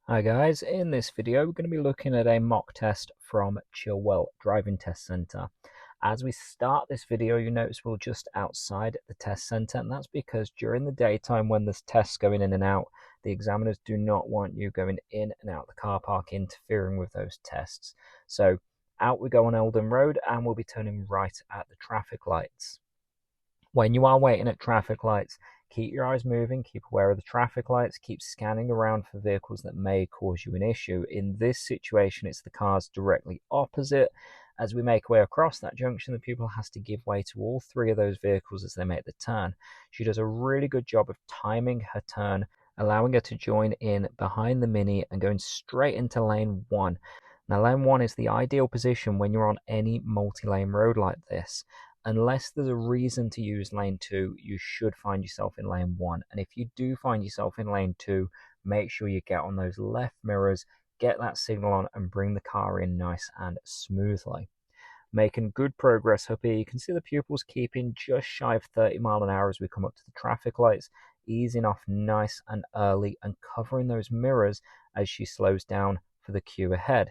Hi guys, in this video we're going to be looking at a mock test from Chilwell Driving Test Centre. As we start this video, you notice we're just outside the test centre, and that's because during the daytime when there's tests going in and out, the examiners do not want you going in and out the car park interfering with those tests. So out we go on Eldon Road and we'll be turning right at the traffic lights. When you are waiting at traffic lights, keep your eyes moving, keep aware of the traffic lights, keep scanning around for vehicles that may cause you an issue. In this situation, it's the cars directly opposite. As we make our way across that junction, the pupil has to give way to all three of those vehicles as they make the turn. She does a really good job of timing her turn, allowing her to join in behind the Mini and going straight into lane 1. Now, lane 1 is the ideal position when you're on any multi-lane road like this. Unless there's a reason to use lane 2, you should find yourself in lane 1. And if you do find yourself in lane 2, make sure you get on those left mirrors, get that signal on, and bring the car in nice and smoothly. Making good progress up here. You can see the pupils keeping just shy of 30 miles an hour as we come up to the traffic lights, easing off nice and early and covering those mirrors as she slows down for the queue ahead.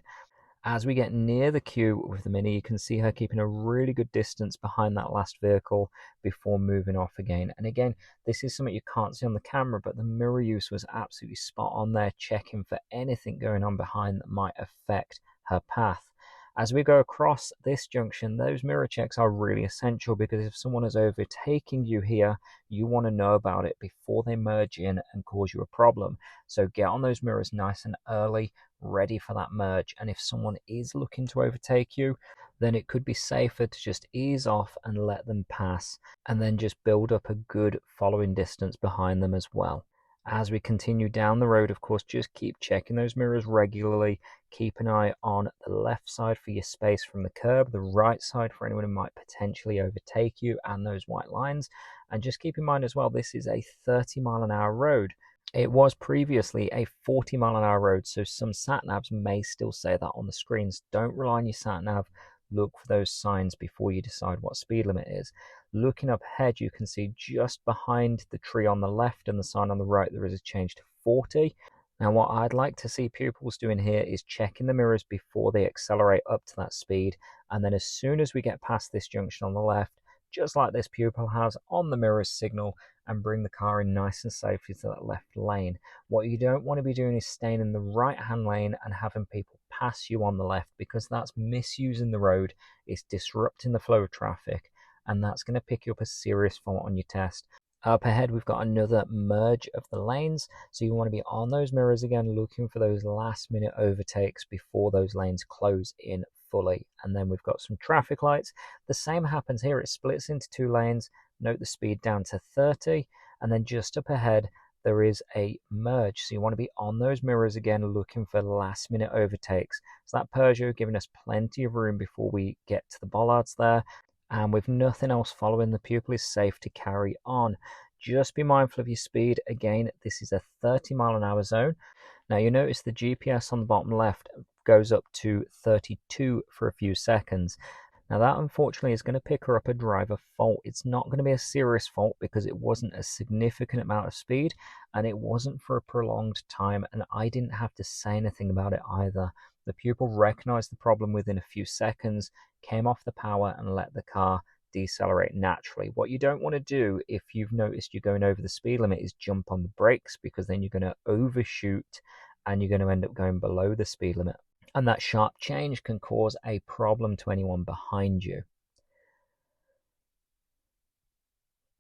As we get near the queue with the Mini, you can see her keeping a really good distance behind that last vehicle before moving off again. And again, this is something you can't see on the camera, but the mirror use was absolutely spot on there, checking for anything going on behind that might affect her path. As we go across this junction, those mirror checks are really essential because if someone is overtaking you here, you want to know about it before they merge in and cause you a problem. So get on those mirrors nice and early, ready for that merge. And if someone is looking to overtake you, then it could be safer to just ease off and let them pass, and then just build up a good following distance behind them as well. As we continue down the road, of course, just keep checking those mirrors regularly. Keep an eye on the left side for your space from the curb, the right side for anyone who might potentially overtake you, and those white lines. And just keep in mind as well, this is a 30-mile-an-hour road. It was previously a 40-mile-an-hour road, so some sat navs may still say that on the screens. Don't rely on your sat nav. Look for those signs before you decide what speed limit is. Looking up ahead, you can see just behind the tree on the left and the sign on the right, there is a change to 40. Now, what I'd like to see pupils doing here is checking the mirrors before they accelerate up to that speed. And then as soon as we get past this junction on the left, just like this pupil has on the mirrors signal, and bring the car in nice and safely to that left lane. What you don't want to be doing is staying in the right hand lane and having people pass you on the left, because that's misusing the road, it's disrupting the flow of traffic, and that's going to pick you up a serious fault on your test. Up ahead, we've got another merge of the lanes, so you want to be on those mirrors again, looking for those last minute overtakes before those lanes close in fully. And then we've got some traffic lights. The same happens here, it splits into two lanes. Note the speed down to 30, and then just up ahead there is a merge, so you want to be on those mirrors again, looking for last minute overtakes. So that Peugeot giving us plenty of room before we get to the bollards there, and with nothing else following, the pupil is safe to carry on. Just be mindful of your speed. Again, this is a 30-mile-an-hour zone. Now you notice the GPS on the bottom left goes up to 32 for a few seconds. Now that unfortunately is going to pick her up a driver fault. It's not going to be a serious fault because it wasn't a significant amount of speed and it wasn't for a prolonged time, and I didn't have to say anything about it either. The pupil recognized the problem within a few seconds, came off the power and let the car decelerate naturally. What you don't want to do if you've noticed you're going over the speed limit is jump on the brakes, because then you're going to overshoot and you're going to end up going below the speed limit. And that sharp change can cause a problem to anyone behind you.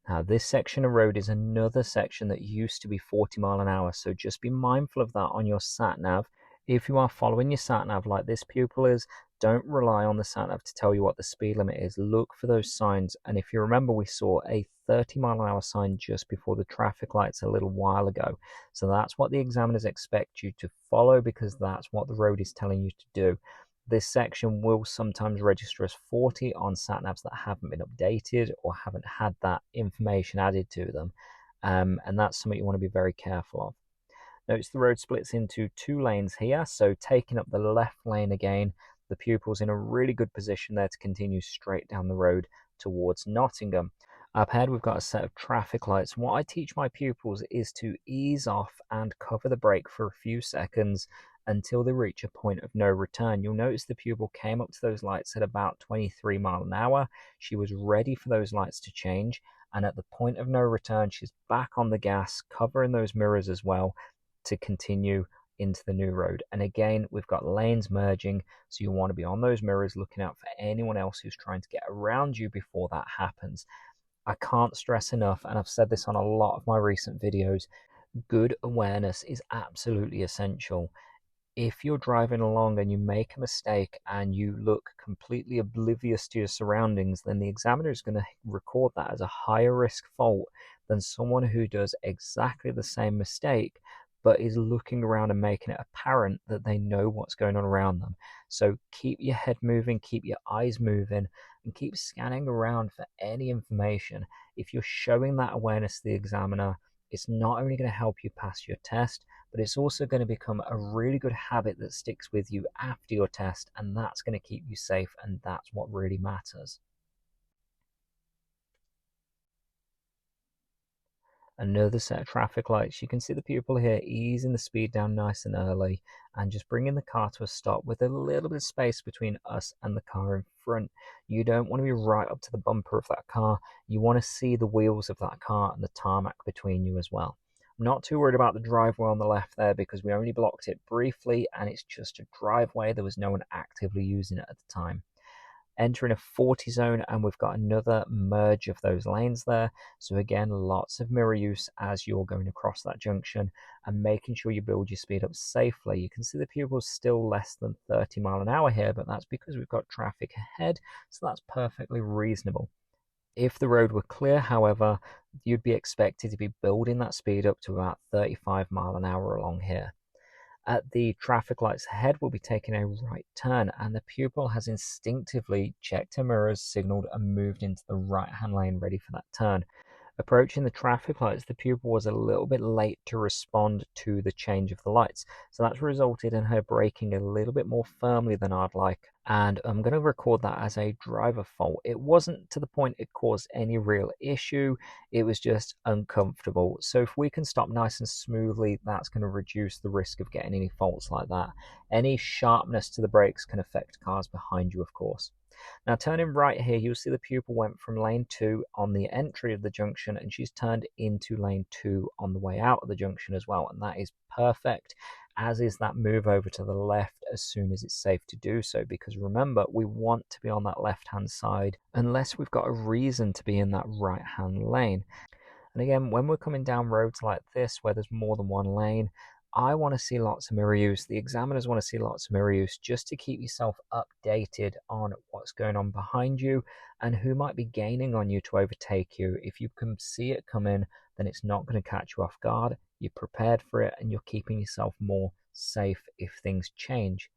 Now, this section of road is another section that used to be 40 miles an hour, so just be mindful of that on your sat nav. If you are following your sat nav like this pupil is, don't rely on the sat nav to tell you what the speed limit is. Look for those signs, and if you remember, we saw a 30-mile-an-hour sign just before the traffic lights a little while ago. So that's what the examiners expect you to follow, because that's what the road is telling you to do. This section will sometimes register as 40 on sat navs that haven't been updated or haven't had that information added to them, and that's something you want to be very careful of. Notice the road splits into two lanes here, so taking up the left lane again, the pupil's in a really good position there to continue straight down the road towards Nottingham. Up ahead, we've got a set of traffic lights. What I teach my pupils is to ease off and cover the brake for a few seconds until they reach a point of no return. You'll notice the pupil came up to those lights at about 23 miles an hour. She was ready for those lights to change, and at the point of no return, she's back on the gas, covering those mirrors as well to continue into the new road. And again, we've got lanes merging, so you want to be on those mirrors looking out for anyone else who's trying to get around you before that happens. I can't stress enough, and I've said this on a lot of my recent videos, good awareness is absolutely essential. If you're driving along and you make a mistake and you look completely oblivious to your surroundings, then the examiner is going to record that as a higher risk fault than someone who does exactly the same mistake but is looking around and making it apparent that they know what's going on around them. So keep your head moving, keep your eyes moving, and keep scanning around for any information. If you're showing that awareness to the examiner, it's not only going to help you pass your test, but it's also going to become a really good habit that sticks with you after your test, and that's going to keep you safe, and that's what really matters. Another set of traffic lights. You can see the pupil here easing the speed down nice and early and just bringing the car to a stop with a little bit of space between us and the car in front. You don't want to be right up to the bumper of that car. You want to see the wheels of that car and the tarmac between you as well. I'm not too worried about the driveway on the left there because we only blocked it briefly and it's just a driveway. There was no one actively using it at the time. Entering a 40 zone, and we've got another merge of those lanes there. So again, lots of mirror use as you're going across that junction and making sure you build your speed up safely. You can see the pupil's still less than 30 miles an hour here, but that's because we've got traffic ahead, so that's perfectly reasonable. If the road were clear, however, you'd be expected to be building that speed up to about 35 miles an hour along here. At the traffic lights ahead, we'll be taking a right turn, and the pupil has instinctively checked her mirrors, signalled, and moved into the right-hand lane ready for that turn. Approaching the traffic lights, the pupil was a little bit late to respond to the change of the lights, so that's resulted in her braking a little bit more firmly than I'd like, and I'm going to record that as a driver fault. It wasn't to the point it caused any real issue, it was just uncomfortable. So if we can stop nice and smoothly, that's going to reduce the risk of getting any faults like that. Any sharpness to the brakes can affect cars behind you, of course. Now turning right here, you'll see the pupil went from lane 2 on the entry of the junction and she's turned into lane 2 on the way out of the junction as well, and that is perfect, as is that move over to the left as soon as it's safe to do so, because remember, we want to be on that left hand side unless we've got a reason to be in that right hand lane. And again, when we're coming down roads like this where there's more than one lane, I want to see lots of mirror use. The examiners want to see lots of mirror use just to keep yourself updated on what's going on behind you and who might be gaining on you to overtake you. If you can see it coming, then it's not going to catch you off guard. You're prepared for it and you're keeping yourself more safe if things change.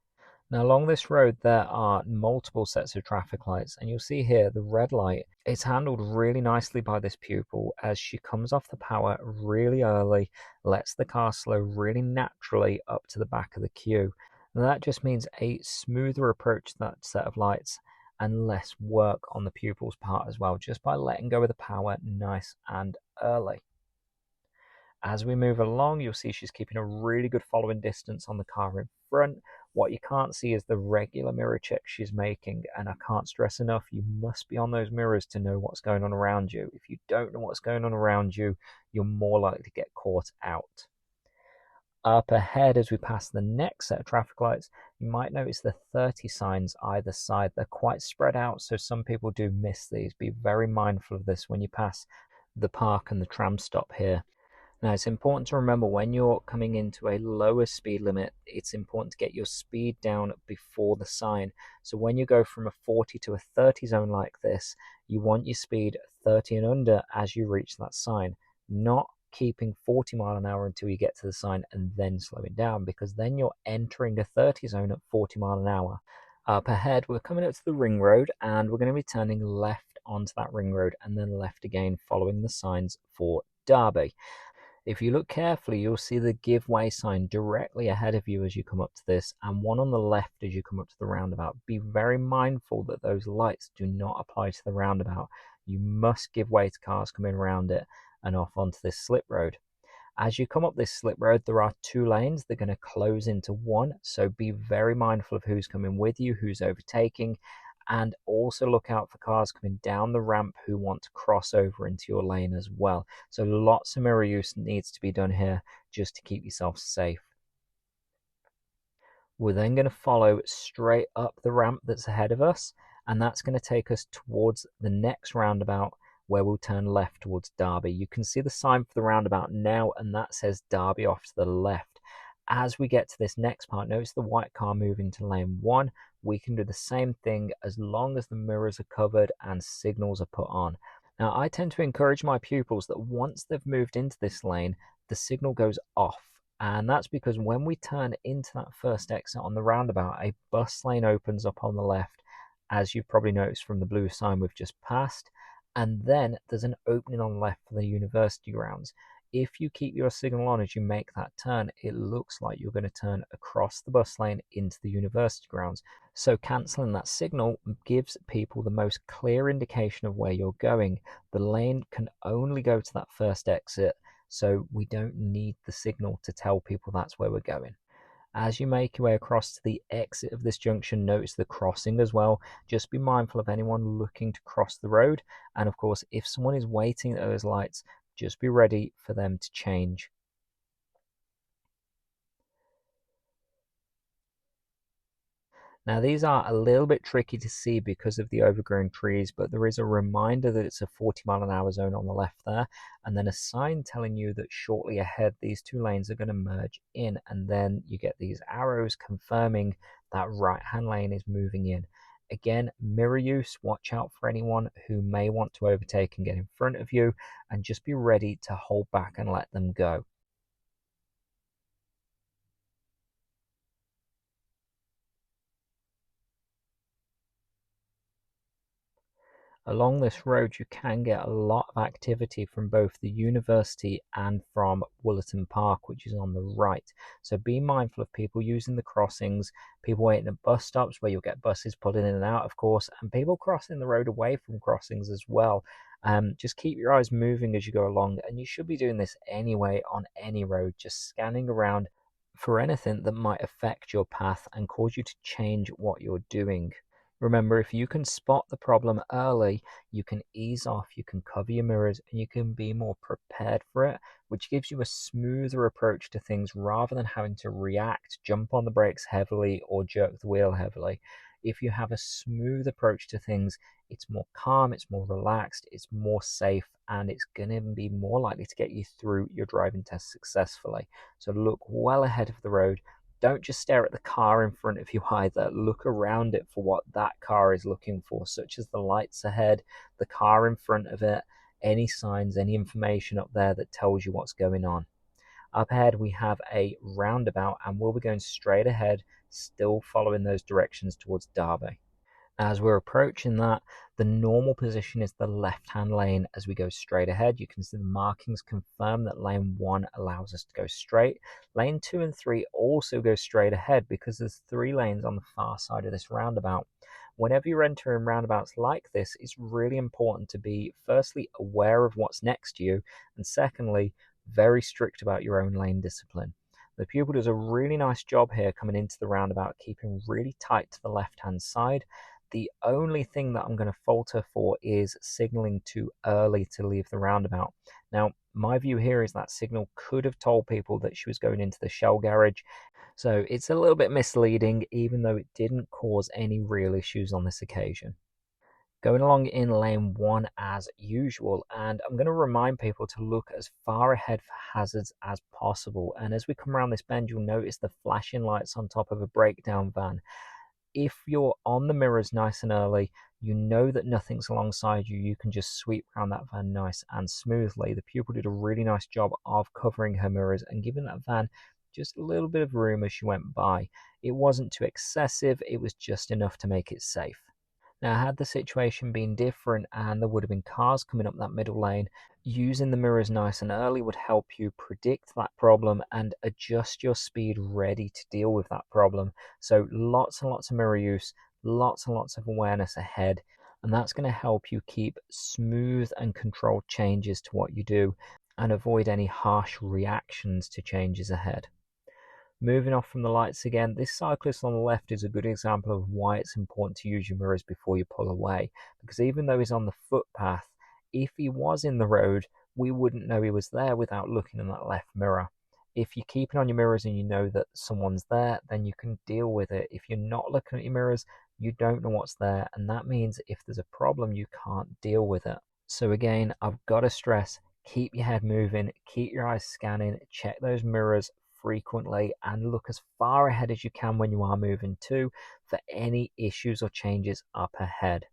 Now along this road there are multiple sets of traffic lights, and you'll see here the red light. It's handled really nicely by this pupil as she comes off the power really early, lets the car slow really naturally up to the back of the queue. And that just means a smoother approach to that set of lights and less work on the pupil's part as well, just by letting go of the power nice and early. As we move along, you'll see she's keeping a really good following distance on the car in front. What you can't see is the regular mirror checks she's making, and I can't stress enough, you must be on those mirrors to know what's going on around you. If you don't know what's going on around you, you're more likely to get caught out. Up ahead, as we pass the next set of traffic lights, you might notice the 30 signs either side. They're quite spread out, so some people do miss these. Be very mindful of this when you pass the park and the tram stop here. Now, it's important to remember when you're coming into a lower speed limit, it's important to get your speed down before the sign. So when you go from a 40 to a 30 zone like this, you want your speed 30 and under as you reach that sign, not keeping 40 miles an hour until you get to the sign and then slowing down, because then you're entering a 30 zone at 40 miles an hour. Up ahead, we're coming up to the ring road and we're going to be turning left onto that ring road and then left again following the signs for Derby. If you look carefully, you'll see the give way sign directly ahead of you as you come up to this, and one on the left as you come up to the roundabout. Be very mindful that those lights do not apply to the roundabout. You must give way to cars coming around it and off onto this slip road. As you come up this slip road, there are two lanes. They're going to close into one, so be very mindful of who's coming with you, who's overtaking, and also look out for cars coming down the ramp who want to cross over into your lane as well. So lots of mirror use needs to be done here just to keep yourself safe. We're then going to follow straight up the ramp that's ahead of us, and that's going to take us towards the next roundabout where we'll turn left towards Derby. You can see the sign for the roundabout now, and that says Derby off to the left. As we get to this next part, notice the white car moving to lane 1. We can do the same thing as long as the mirrors are covered and signals are put on. Now, I tend to encourage my pupils that once they've moved into this lane, the signal goes off. And that's because when we turn into that first exit on the roundabout, a bus lane opens up on the left, as you've probably noticed from the blue sign we've just passed. And then there's an opening on the left for the university grounds. If you keep your signal on as you make that turn, it looks like you're going to turn across the bus lane into the university grounds. So cancelling that signal gives people the most clear indication of where you're going. The lane can only go to that first exit, so we don't need the signal to tell people that's where we're going. As you make your way across to the exit of this junction, notice the crossing as well. Just be mindful of anyone looking to cross the road. And of course, if someone is waiting at those lights, just be ready for them to change. Now these are a little bit tricky to see because of the overgrown trees, but there is a reminder that it's a 40-mile-an-hour zone on the left there, and then a sign telling you that shortly ahead these two lanes are going to merge in, and then you get these arrows confirming that right-hand lane is moving in. Again, mirror use, watch out for anyone who may want to overtake and get in front of you, and just be ready to hold back and let them go. Along this road, you can get a lot of activity from both the university and from Woollerton Park, which is on the right. So be mindful of people using the crossings, people waiting at bus stops where you'll get buses pulling in and out, of course, and people crossing the road away from crossings as well. Just keep your eyes moving as you go along, and you should be doing this anyway on any road, just scanning around for anything that might affect your path and cause you to change what you're doing. Remember, if you can spot the problem early, you can ease off, you can cover your mirrors, and you can be more prepared for it, which gives you a smoother approach to things rather than having to react, jump on the brakes heavily, or jerk the wheel heavily. If you have a smooth approach to things, it's more calm, it's more relaxed, it's more safe, and it's going to be more likely to get you through your driving test successfully. So look well ahead of the road. Don't just stare at the car in front of you either. Look around it for what that car is looking for, such as the lights ahead, the car in front of it, any signs, any information up there that tells you what's going on. Up ahead, we have a roundabout, and we'll be going straight ahead, still following those directions towards Derby. As we're approaching that, the normal position is the left-hand lane as we go straight ahead. You can see the markings confirm that lane 1 allows us to go straight. Lane 2 and 3 also go straight ahead because there's 3 lanes on the far side of this roundabout. Whenever you're entering roundabouts like this, it's really important to be firstly aware of what's next to you, and secondly, very strict about your own lane discipline. The pupil does a really nice job here coming into the roundabout, keeping really tight to the left-hand side. The only thing that I'm going to falter for is signaling too early to leave the roundabout. Now, my view here is that signal could have told people that she was going into the Shell garage, so it's a little bit misleading, even though it didn't cause any real issues on this occasion. Going along in lane 1 as usual, and I'm going to remind people to look as far ahead for hazards as possible. And as we come around this bend, you'll notice the flashing lights on top of a breakdown van. If you're on the mirrors nice and early, you know that nothing's alongside you, you can just sweep around that van nice and smoothly. The pupil did a really nice job of covering her mirrors and giving that van just a little bit of room as she went by. It wasn't too excessive, it was just enough to make it safe. Now, had the situation been different and there would have been cars coming up that middle lane, using the mirrors nice and early would help you predict that problem and adjust your speed ready to deal with that problem. So lots and lots of mirror use, lots and lots of awareness ahead. And that's going to help you keep smooth and controlled changes to what you do and avoid any harsh reactions to changes ahead. Moving off from the lights again, this cyclist on the left is a good example of why it's important to use your mirrors before you pull away, because even though he's on the footpath, if he was in the road, we wouldn't know he was there without looking in that left mirror. If you keep it on your mirrors and you know that someone's there, then you can deal with it. If you're not looking at your mirrors, you don't know what's there, and that means if there's a problem, you can't deal with it. So again, I've got to stress, keep your head moving, keep your eyes scanning, check those mirrors frequently, and look as far ahead as you can when you are moving too for any issues or changes up ahead.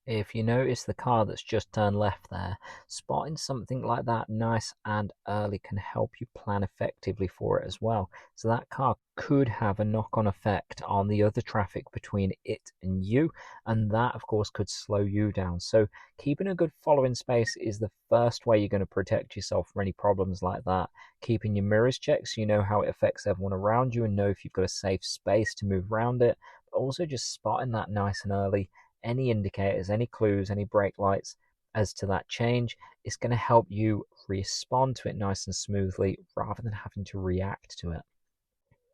If you notice the car that's just turned left there, spotting something like that nice and early can help you plan effectively for it as well. So that car could have a knock-on effect on the other traffic between it and you, and that of course could slow you down. So keeping a good following space is the first way you're going to protect yourself from any problems like that. Keeping your mirrors checked so you know how it affects everyone around you and know if you've got a safe space to move around it, but also just spotting that nice and early, any indicators, any clues, any brake lights as to that change, is going to help you respond to it nice and smoothly rather than having to react to it.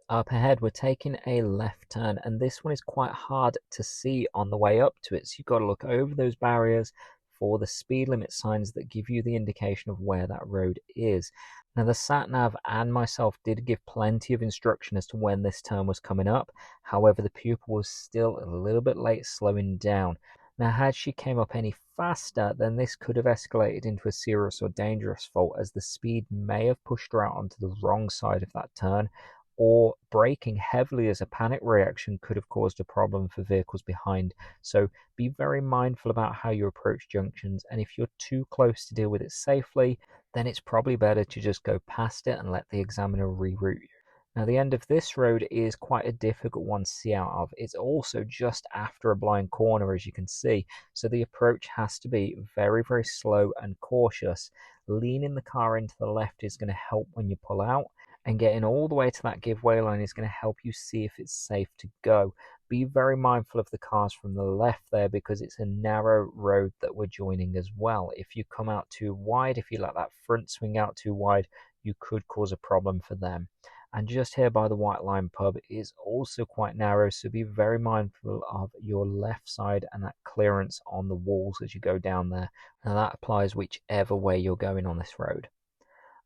Up ahead, we're taking a left turn, and this one is quite hard to see on the way up to it. So you've got to look over those barriers for the speed limit signs that give you the indication of where that road is. Now, the Sat Nav and myself did give plenty of instruction as to when this turn was coming up. However, the pupil was still a little bit late slowing down. Now, had she came up any faster, then this could have escalated into a serious or dangerous fault, as the speed may have pushed her out onto the wrong side of that turn, or braking heavily as a panic reaction could have caused a problem for vehicles behind. So be very mindful about how you approach junctions, and if you're too close to deal with it safely, then it's probably better to just go past it and let the examiner reroute you. Now, the end of this road is quite a difficult one to see out of. It's also just after a blind corner, as you can see, so the approach has to be very, very slow and cautious. Leaning the car into the left is going to help when you pull out, and getting all the way to that giveaway line is going to help you see if it's safe to go. Be very mindful of the cars from the left there, because it's a narrow road that we're joining as well. If you come out too wide, if you let that front swing out too wide, you could cause a problem for them. And just here by the White Line pub is also quite narrow, so be very mindful of your left side and that clearance on the walls as you go down there. Now that applies whichever way you're going on this road.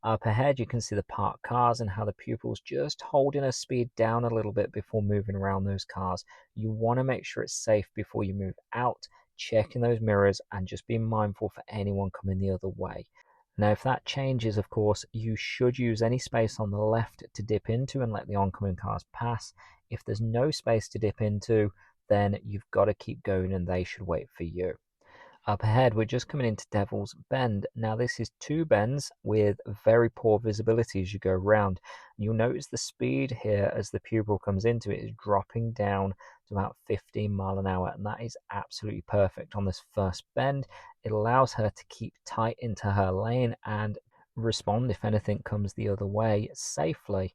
Up ahead, you can see the parked cars and how the pupil's just holding her speed down a little bit before moving around those cars. You want to make sure it's safe before you move out, checking those mirrors and just being mindful for anyone coming the other way. Now, if that changes, of course, you should use any space on the left to dip into and let the oncoming cars pass. If there's no space to dip into, then you've got to keep going and they should wait for you. Up ahead, we're just coming into Devil's Bend. Now, this is two bends with very poor visibility as you go around. You'll notice the speed here as the pupil comes into it is dropping down to about 15 miles an hour, and that is absolutely perfect on this first bend. It allows her to keep tight into her lane and respond if anything comes the other way safely.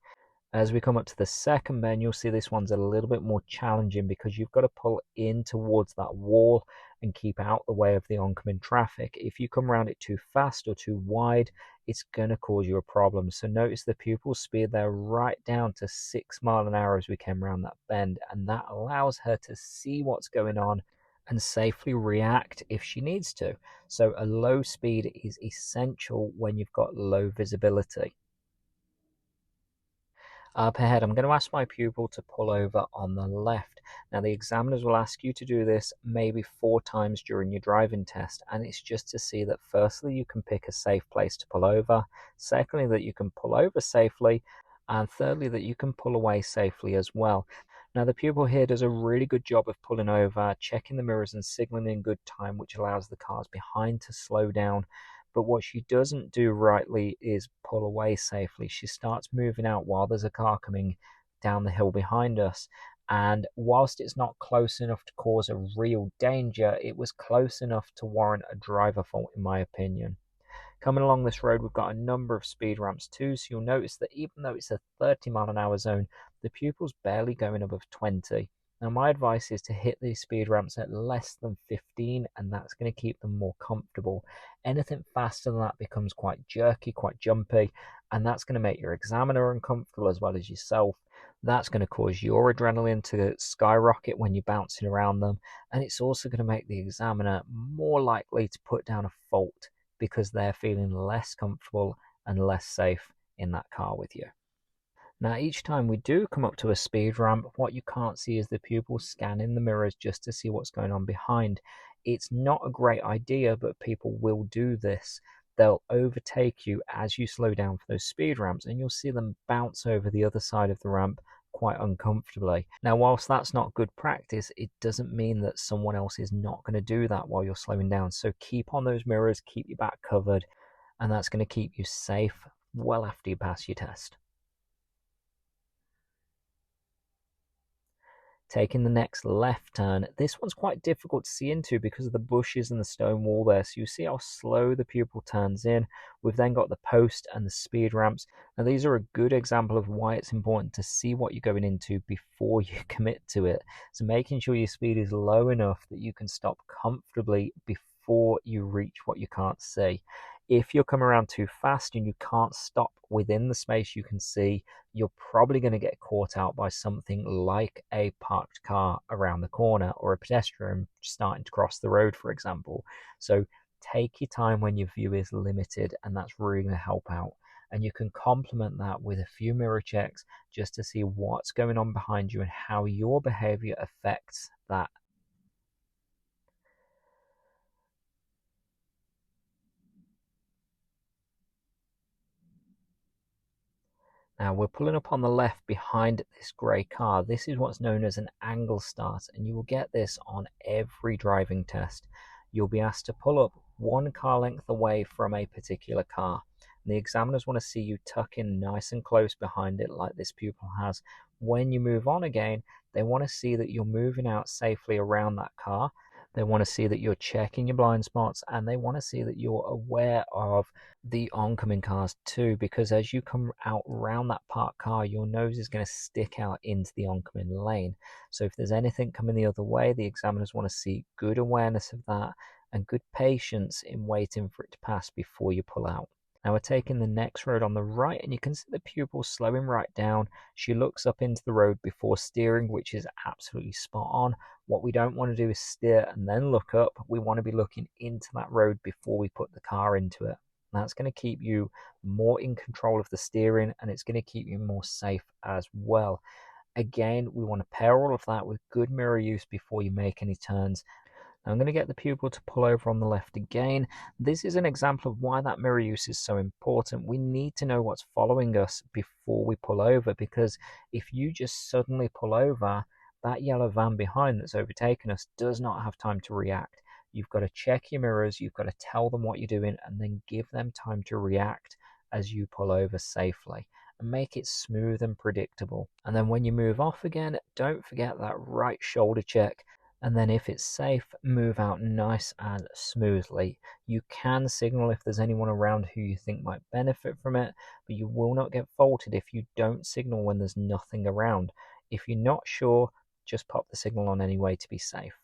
As we come up to the second bend, you'll see this one's a little bit more challenging because you've got to pull in towards that wall and keep out the way of the oncoming traffic. If you come around it too fast or too wide, it's going to cause you a problem. So notice the pupil speed there right down to 6 miles an hour as we came around that bend, and that allows her to see what's going on and safely react if she needs to. So a low speed is essential when you've got low visibility. Up ahead, I'm going to ask my pupil to pull over on the left. Now, the examiners will ask you to do this maybe 4 times during your driving test, and it's just to see that firstly, you can pick a safe place to pull over, secondly, that you can pull over safely, and thirdly, that you can pull away safely as well. Now, the pupil here does a really good job of pulling over, checking the mirrors and signaling in good time, which allows the cars behind to slow down. But what she doesn't do rightly is pull away safely. She starts moving out while there's a car coming down the hill behind us. And whilst it's not close enough to cause a real danger, it was close enough to warrant a driver fault, in my opinion. Coming along this road, we've got a number of speed ramps too, so you'll notice that even though it's a 30 mile an hour zone, the pupil's barely going above 20. Now, my advice is to hit these speed ramps at less than 15, and that's going to keep them more comfortable. Anything faster than that becomes quite jerky, quite jumpy, and that's going to make your examiner uncomfortable as well as yourself. That's going to cause your adrenaline to skyrocket when you're bouncing around them, and it's also going to make the examiner more likely to put down a fault because they're feeling less comfortable and less safe in that car with you. Now, each time we do come up to a speed ramp, what you can't see is the pupil scanning the mirrors just to see what's going on behind. It's not a great idea, but people will do this. They'll overtake you as you slow down for those speed ramps, and you'll see them bounce over the other side of the ramp quite uncomfortably. Now, whilst that's not good practice, it doesn't mean that someone else is not going to do that while you're slowing down. So keep on those mirrors, keep your back covered, and that's going to keep you safe well after you pass your test. Taking the next left turn. This one's quite difficult to see into because of the bushes and the stone wall there. So you see how slow the pupil turns in. We've then got the post and the speed ramps. Now these are a good example of why it's important to see what you're going into before you commit to it. So making sure your speed is low enough that you can stop comfortably before you reach what you can't see. If you're coming around too fast and you can't stop within the space you can see, you're probably going to get caught out by something like a parked car around the corner or a pedestrian starting to cross the road, for example. So take your time when your view is limited, and that's really going to help out. And you can complement that with a few mirror checks just to see what's going on behind you and how your behavior affects that. Now we're pulling up on the left behind this grey car. This is what's known as an angle start, and you will get this on every driving test. You'll be asked to pull up one car length away from a particular car. And the examiners want to see you tuck in nice and close behind it like this pupil has. When you move on again, they want to see that you're moving out safely around that car. They want to see that you're checking your blind spots, and they want to see that you're aware of the oncoming cars too, because as you come out around that parked car, your nose is going to stick out into the oncoming lane. So if there's anything coming the other way, the examiners want to see good awareness of that and good patience in waiting for it to pass before you pull out. Now we're taking the next road on the right, and you can see the pupil slowing right down. She looks up into the road before steering, which is absolutely spot on. What we don't want to do is steer and then look up. We want to be looking into that road before we put the car into it. That's going to keep you more in control of the steering, and it's going to keep you more safe as well. Again, we want to pair all of that with good mirror use before you make any turns. I'm going to get the pupil to pull over on the left again. This is an example of why that mirror use is so important. We need to know what's following us before we pull over, because if you just suddenly pull over, that yellow van behind that's overtaken us does not have time to react. You've got to check your mirrors, you've got to tell them what you're doing, and then give them time to react as you pull over safely. And make it smooth and predictable. And then when you move off again, don't forget that right shoulder check. And then if it's safe, move out nice and smoothly. You can signal if there's anyone around who you think might benefit from it, but you will not get faulted if you don't signal when there's nothing around. If you're not sure, just pop the signal on anyway to be safe.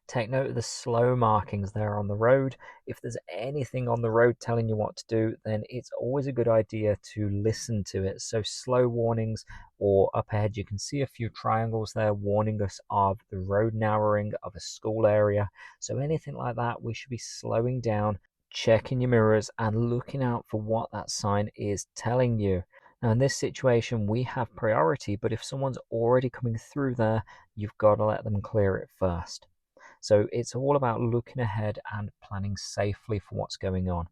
Take note of the slow markings there on the road. If there's anything on the road telling you what to do, then it's always a good idea to listen to it. So slow warnings, or up ahead you can see a few triangles there warning us of the road narrowing of a school area. So anything like that, we should be slowing down, checking your mirrors and looking out for what that sign is telling you. Now in this situation we have priority, but if someone's already coming through there, you've got to let them clear it first. So it's all about looking ahead and planning safely for what's going on.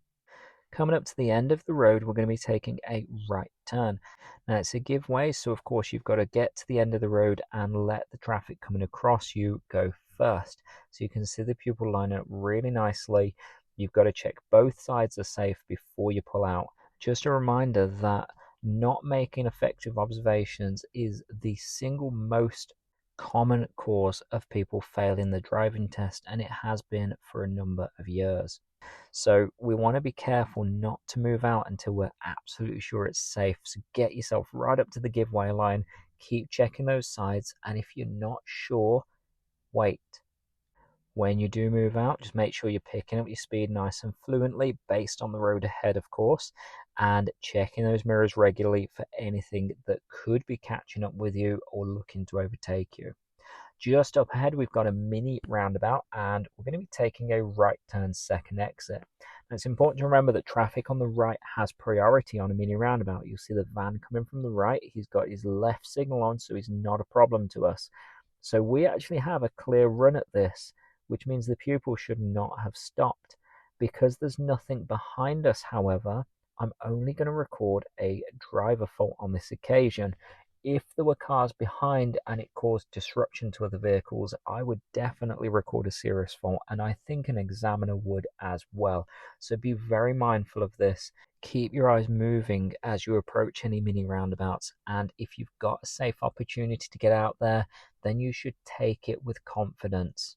Coming up to the end of the road, we're going to be taking a right turn. Now it's a give way, so of course you've got to get to the end of the road and let the traffic coming across you go first. So you can see the pupil line up really nicely. You've got to check both sides are safe before you pull out. Just a reminder that not making effective observations is the single most common cause of people failing the driving test, and it has been for a number of years. So we want to be careful not to move out until we're absolutely sure it's safe. So get yourself right up to the giveaway line, keep checking those sides, and if you're not sure, wait. When you do move out, just make sure you're picking up your speed nice and fluently based on the road ahead, of course, and checking those mirrors regularly for anything that could be catching up with you or looking to overtake you. Just up ahead, we've got a mini roundabout, and we're going to be taking a right turn second exit. Now, it's important to remember that traffic on the right has priority on a mini roundabout. You'll see the van coming from the right. He's got his left signal on, so he's not a problem to us. So we actually have a clear run at this, which means the pupil should not have stopped. Because there's nothing behind us, however, I'm only going to record a driver fault on this occasion. If there were cars behind and it caused disruption to other vehicles, I would definitely record a serious fault, and I think an examiner would as well. So be very mindful of this. Keep your eyes moving as you approach any mini roundabouts, and if you've got a safe opportunity to get out there, then you should take it with confidence.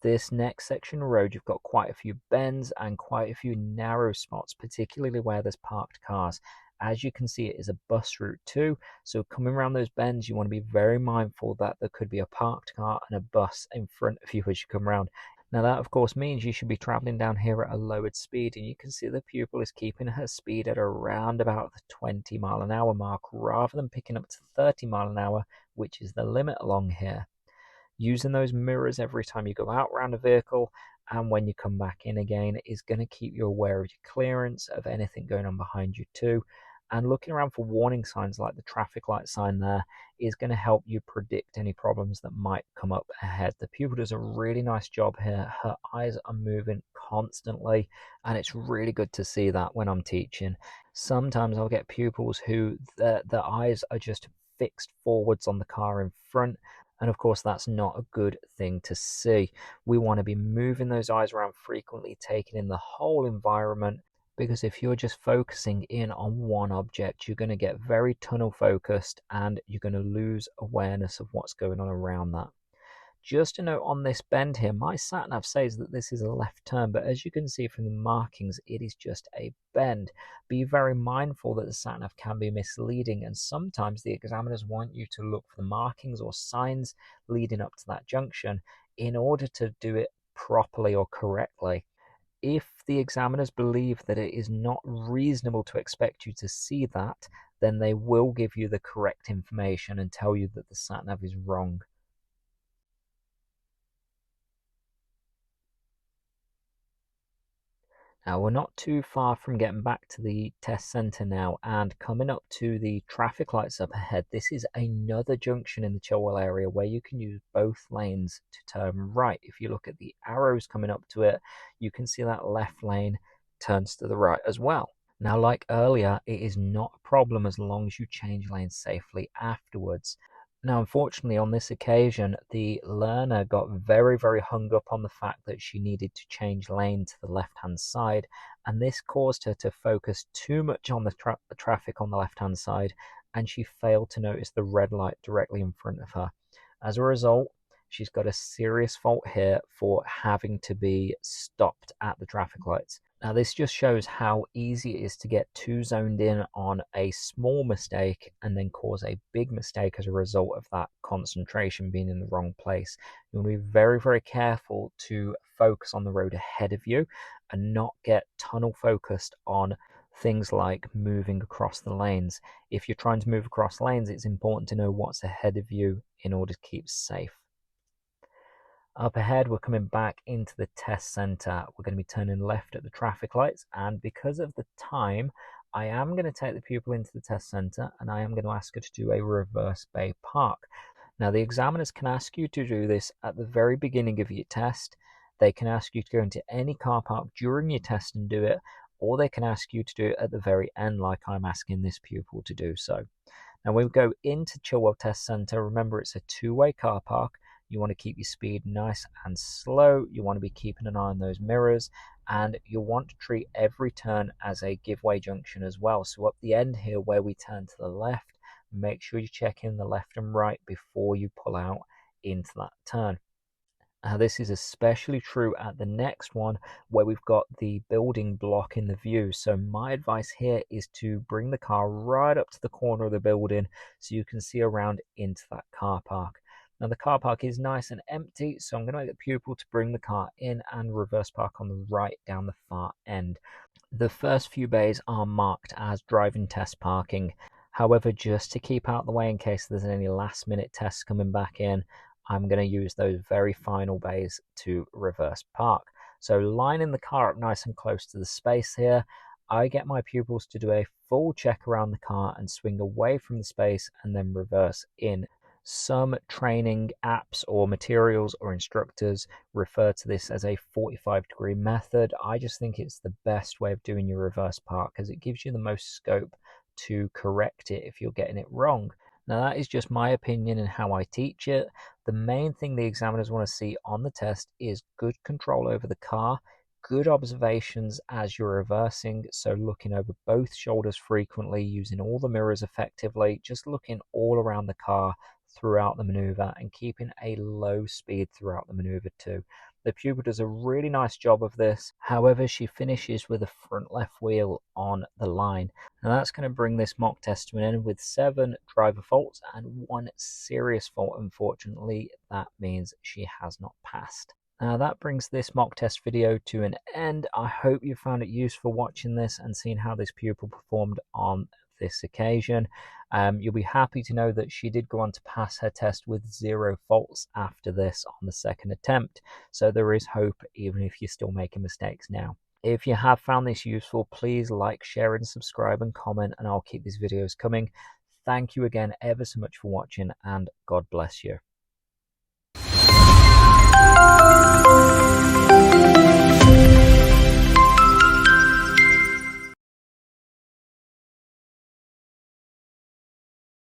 This next section of road, you've got quite a few bends and quite a few narrow spots, particularly where there's parked cars. As you can see, it is a bus route too, so coming around those bends, you want to be very mindful that there could be a parked car and a bus in front of you as you come around. Now that of course means you should be travelling down here at a lowered speed, and you can see the pupil is keeping her speed at around about the 20 mph mark rather than picking up to 30 mph, which is the limit along here. Using those mirrors every time you go out around a vehicle and when you come back in again is going to keep you aware of your clearance, of anything going on behind you too. And looking around for warning signs like the traffic light sign there is going to help you predict any problems that might come up ahead. The pupil does a really nice job here. Her eyes are moving constantly, and it's really good to see that when I'm teaching. Sometimes I'll get pupils who their eyes are just fixed forwards on the car in front, and of course that's not a good thing to see. We want to be moving those eyes around frequently, taking in the whole environment, because if you're just focusing in on one object, you're going to get very tunnel focused and you're going to lose awareness of what's going on around that. Just a note on this bend here, my sat nav says that this is a left turn, but as you can see from the markings, it is just a bend. Be very mindful that the sat nav can be misleading, and sometimes the examiners want you to look for the markings or signs leading up to that junction in order to do it properly or correctly. If the examiners believe that it is not reasonable to expect you to see that, then they will give you the correct information and tell you that the sat nav is wrong. Now we're not too far from getting back to the test centre now, and coming up to the traffic lights up ahead, this is another junction in the Chilwell area where you can use both lanes to turn right. If you look at the arrows coming up to it, you can see that left lane turns to the right as well. Now, like earlier, it is not a problem as long as you change lanes safely afterwards. Now, unfortunately, on this occasion, the learner got very, very hung up on the fact that she needed to change lane to the left-hand side, and this caused her to focus too much on the traffic on the left-hand side, and she failed to notice the red light directly in front of her. As a result, she's got a serious fault here for having to be stopped at the traffic lights. Now, this just shows how easy it is to get too zoned in on a small mistake and then cause a big mistake as a result of that concentration being in the wrong place. You want to be very, very careful to focus on the road ahead of you and not get tunnel focused on things like moving across the lanes. If you're trying to move across lanes, it's important to know what's ahead of you in order to keep safe. Up ahead, we're coming back into the test centre. We're going to be turning left at the traffic lights, and because of the time, I am going to take the pupil into the test centre and I am going to ask her to do a reverse bay park. Now, the examiners can ask you to do this at the very beginning of your test. They can ask you to go into any car park during your test and do it, or they can ask you to do it at the very end like I'm asking this pupil to do so. Now, when we go into Chilwell Test Centre, remember it's a two-way car park. You want to keep your speed nice and slow. You want to be keeping an eye on those mirrors, and you want to treat every turn as a giveaway junction as well. So up the end here where we turn to the left, make sure you check in the left and right before you pull out into that turn. This is especially true at the next one where we've got the building block in the view. So my advice here is to bring the car right up to the corner of the building so you can see around into that car park. Now the car park is nice and empty, so I'm going to make the pupil to bring the car in and reverse park on the right down the far end. The first few bays are marked as driving test parking. However, just to keep out the way in case there's any last minute tests coming back in, I'm going to use those very final bays to reverse park. So lining the car up nice and close to the space here, I get my pupils to do a full check around the car and swing away from the space and then reverse in. Some training apps or materials or instructors refer to this as a 45-degree method. I just think it's the best way of doing your reverse park because it gives you the most scope to correct it if you're getting it wrong. Now that is just my opinion and how I teach it. The main thing the examiners want to see on the test is good control over the car, good observations as you're reversing, so looking over both shoulders frequently, using all the mirrors effectively, just looking all around the car throughout the maneuver and keeping a low speed throughout the maneuver too. The pupil does a really nice job of this. However, she finishes with a front left wheel on the line. And that's going to bring this mock test to an end with 7 driver faults and 1 serious fault. Unfortunately, that means she has not passed. Now that brings this mock test video to an end. I hope you found it useful watching this and seeing how this pupil performed on this occasion. You'll be happy to know that she did go on to pass her test with 0 faults after this on the second attempt. So there is hope even if you're still making mistakes now. If you have found this useful, please like, share and subscribe and comment, and I'll keep these videos coming. Thank you again ever so much for watching, and God bless you.